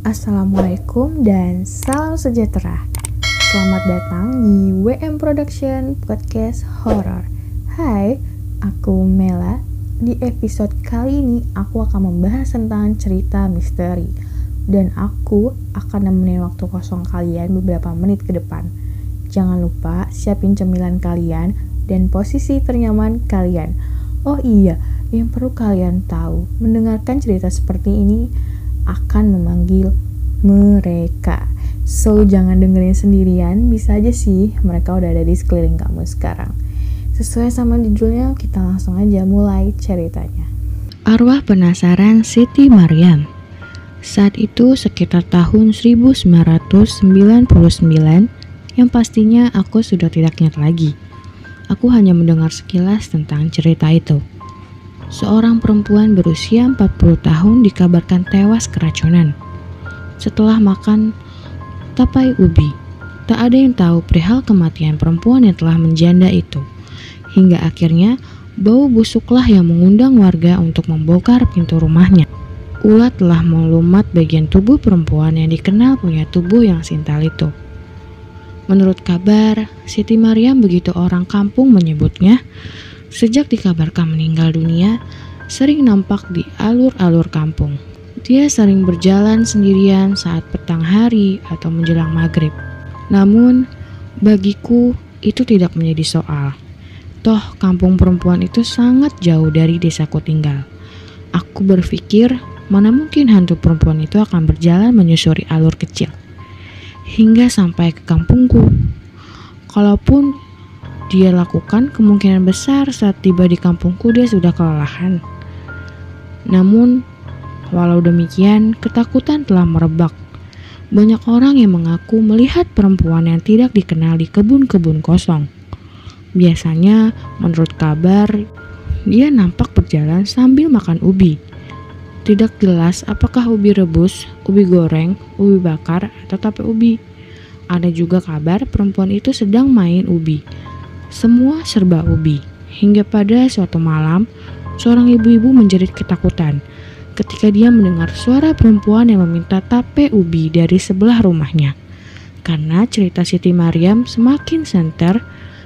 Assalamualaikum dan salam sejahtera. Selamat datang di WM Production Podcast Horror. Hai, aku Mela. Di episode kali ini aku akan membahas tentang cerita misteri. Dan aku akan nemenin waktu kosong kalian beberapa menit ke depan. Jangan lupa siapin cemilan kalian dan posisi ternyaman kalian. Oh iya, yang perlu kalian tahu, mendengarkan cerita seperti ini akan memanggil mereka. So, jangan dengerin sendirian, bisa aja sih mereka udah ada di sekeliling kamu sekarang. Sesuai sama judulnya, kita langsung aja mulai ceritanya. Arwah penasaran Siti Maryam. Saat itu sekitar tahun 1999, yang pastinya aku sudah tidak ingat lagi. Aku hanya mendengar sekilas tentang cerita itu. Seorang perempuan berusia 40 tahun dikabarkan tewas keracunan setelah makan tapai ubi. Tak ada yang tahu perihal kematian perempuan yang telah menjanda itu. Hingga akhirnya bau busuklah yang mengundang warga untuk membongkar pintu rumahnya. Ulat telah melumat bagian tubuh perempuan yang dikenal punya tubuh yang sintal itu. Menurut kabar, Siti Maryam, begitu orang kampung menyebutnya, sejak dikabarkan meninggal dunia, sering nampak di alur-alur kampung. Dia sering berjalan sendirian saat petang hari atau menjelang maghrib. Namun, bagiku itu tidak menjadi soal. Toh, kampung perempuan itu sangat jauh dari desaku tinggal. Aku berpikir, mana mungkin hantu perempuan itu akan berjalan menyusuri alur kecil hingga sampai ke kampungku. Kalaupun dia lakukan, kemungkinan besar saat tiba di kampungku dia sudah kelelahan. Namun, walau demikian, ketakutan telah merebak. Banyak orang yang mengaku melihat perempuan yang tidak dikenal di kebun-kebun kosong. Biasanya, menurut kabar, dia nampak berjalan sambil makan ubi. Tidak jelas apakah ubi rebus, ubi goreng, ubi bakar, atau tape ubi. Ada juga kabar perempuan itu sedang main ubi. Semua serba ubi. Hingga pada suatu malam, seorang ibu-ibu menjerit ketakutan ketika dia mendengar suara perempuan yang meminta tape ubi dari sebelah rumahnya. Karena cerita Siti Maryam semakin santer,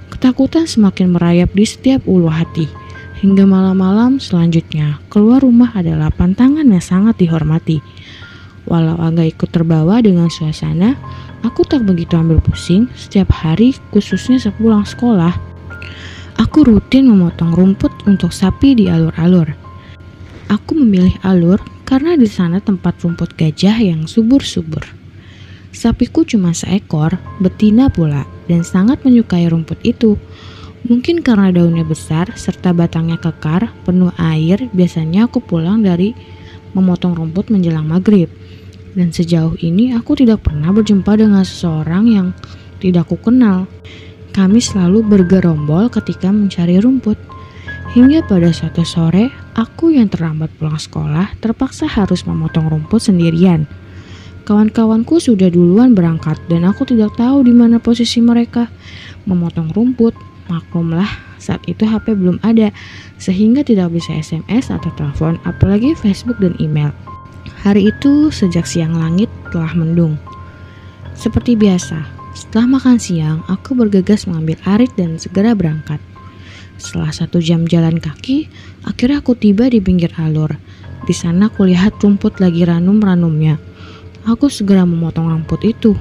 ketakutan semakin merayap di setiap ulu hati. Hingga malam-malam selanjutnya, keluar rumah adalah pantangan yang sangat dihormati. Walau agak ikut terbawa dengan suasana, aku tak begitu ambil pusing. Setiap hari, khususnya sepulang sekolah, aku rutin memotong rumput untuk sapi di alur-alur. Aku memilih alur karena di sana tempat rumput gajah yang subur-subur. Sapiku cuma seekor, betina pula, dan sangat menyukai rumput itu. Mungkin karena daunnya besar serta batangnya kekar, penuh air, biasanya aku pulang dari memotong rumput menjelang maghrib. Dan sejauh ini aku tidak pernah berjumpa dengan seseorang yang tidak aku kenal. Kami selalu bergerombol ketika mencari rumput. Hingga pada suatu sore, aku yang terlambat pulang sekolah terpaksa harus memotong rumput sendirian. Kawan-kawanku sudah duluan berangkat dan aku tidak tahu di mana posisi mereka. Memotong rumput, maklumlah saat itu HP belum ada, sehingga tidak bisa SMS atau telepon, apalagi Facebook dan email. Hari itu sejak siang langit telah mendung. Seperti biasa, setelah makan siang, aku bergegas mengambil arit dan segera berangkat. Setelah 1 jam jalan kaki, akhirnya aku tiba di pinggir alur. Di sana kulihat rumput lagi ranum-ranumnya. Aku segera memotong rumput itu.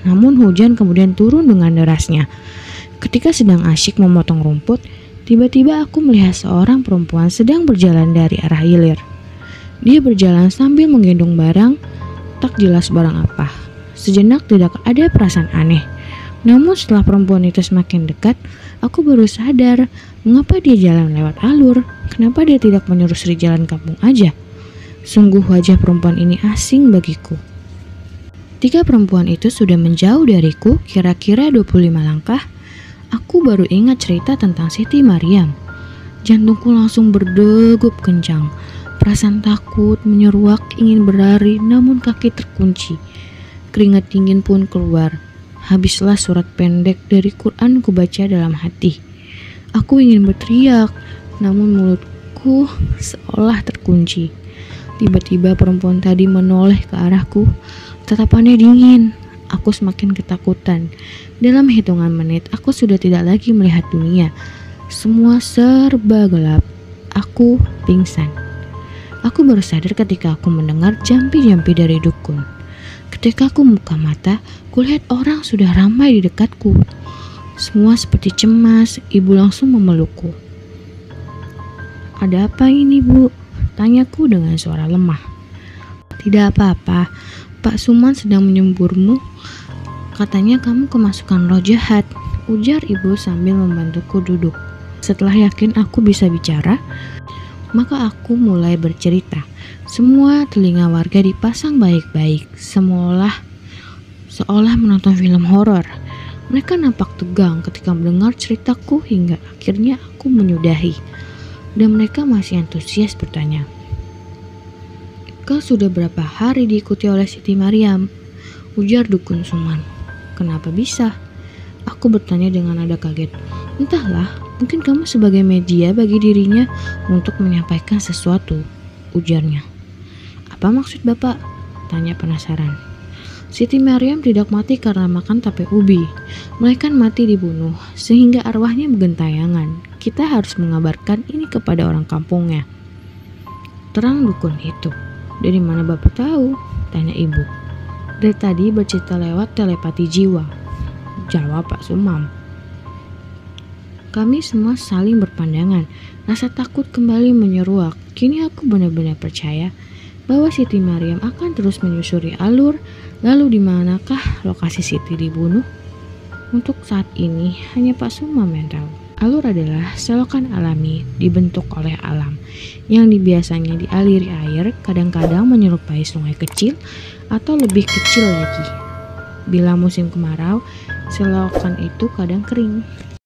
Namun hujan kemudian turun dengan derasnya. Ketika sedang asyik memotong rumput, tiba-tiba aku melihat seorang perempuan sedang berjalan dari arah hilir. Dia berjalan sambil menggendong barang, tak jelas barang apa. Sejenak tidak ada perasaan aneh. Namun setelah perempuan itu semakin dekat, aku baru sadar mengapa dia jalan lewat alur. Kenapa dia tidak menyusuri jalan kampung aja? Sungguh wajah perempuan ini asing bagiku. 3 perempuan itu sudah menjauh dariku kira-kira 25 langkah. Aku baru ingat cerita tentang Siti Maryam. Jantungku langsung berdegup kencang. Perasaan takut menyeruak ingin berlari, namun kaki terkunci. Keringat dingin pun keluar. Habislah surat pendek dari Quran kubaca dalam hati. Aku ingin berteriak, namun mulutku seolah terkunci. Tiba-tiba perempuan tadi menoleh ke arahku. Tatapannya dingin. Aku semakin ketakutan. Dalam hitungan menit, aku sudah tidak lagi melihat dunia. Semua serba gelap. Aku pingsan. Aku baru sadar ketika aku mendengar jampi-jampi dari dukun. Ketika aku buka mata, kulihat orang sudah ramai di dekatku. Semua seperti cemas. Ibu langsung memelukku. "Ada apa ini, Bu?" tanyaku dengan suara lemah. "Tidak apa-apa, Pak Suman sedang menyemburmu. Katanya kamu kemasukan roh jahat," ujar ibu sambil membantuku duduk. Setelah yakin aku bisa bicara, maka aku mulai bercerita. Semua telinga warga dipasang baik-baik, seolah menonton film horor. Mereka nampak tegang ketika mendengar ceritaku hingga akhirnya aku menyudahi. Dan mereka masih antusias bertanya, "Kau sudah berapa hari diikuti oleh Siti Mariam?" ujar dukun Suman. "Kenapa bisa?" aku bertanya dengan nada kaget. "Entahlah, mungkin kamu sebagai media bagi dirinya untuk menyampaikan sesuatu," ujarnya. "Apa maksud Bapak?" tanya penasaran. "Siti Mariam tidak mati karena makan tape ubi. Mereka mati dibunuh sehingga arwahnya bergentayangan. Kita harus mengabarkan ini kepada orang kampungnya." "Terang dukun itu. Dari mana Bapak tahu?" tanya ibu. "Dari tadi bercerita lewat telepati jiwa," jawab Pak Sumam. Kami semua saling berpandangan. Rasa takut kembali menyeruak. Kini aku benar-benar percaya bahwa Siti Mariam akan terus menyusuri alur. Lalu di manakah lokasi Siti dibunuh? Untuk saat ini hanya Pak Sumam yang tahu. Alur adalah selokan alami dibentuk oleh alam yang biasanya dialiri air, kadang-kadang menyerupai sungai kecil atau lebih kecil lagi. Bila musim kemarau, selokan itu kadang kering.